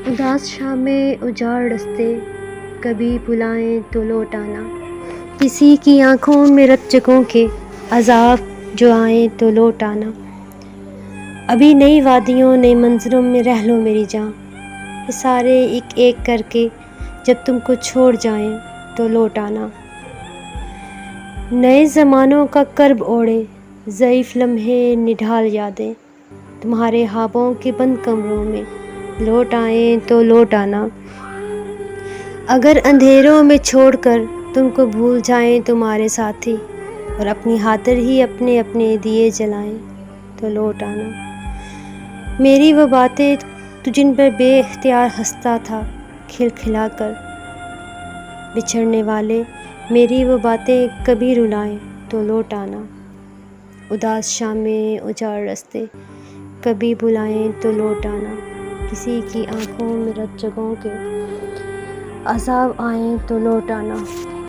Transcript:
اداس شام میں اجاڑ رستے، کبھی بلائیں تو لوٹ آنا، کسی کی آنکھوں میں رت جگہوں کے عذاب جو آئیں تو لوٹ آنا۔ ابھی نئی وادیوں نئی منظروں میں رہ لو میری جاں، یہ سارے ایک ایک کر کے جب تم کو چھوڑ جائیں تو لوٹ آنا۔ نئے زمانوں کا کرب اوڑھے ضعیف لمحے نڈھال یادیں، تمہارے خوابوں کے بند کمروں میں لوٹ آئیں تو لوٹ آنا۔ اگر اندھیروں میں چھوڑ کر تم کو بھول جائیں تمہارے ساتھی، اور اپنی خاطر ہی اپنے اپنے دیے جلائیں تو لوٹ آنا۔ میری وہ باتیں تو جن پر بے اختیار ہنستا تھا کھل کھلا کر، بچھڑنے والے میری وہ باتیں کبھی رلائیں تو لوٹ آنا۔ اداس شام میں اجاڑ رستے، کبھی بلائیں تو لوٹ آنا، کسی کی آنکھوں میں رت جگہوں کے عذاب آئیں تو لوٹ آنا۔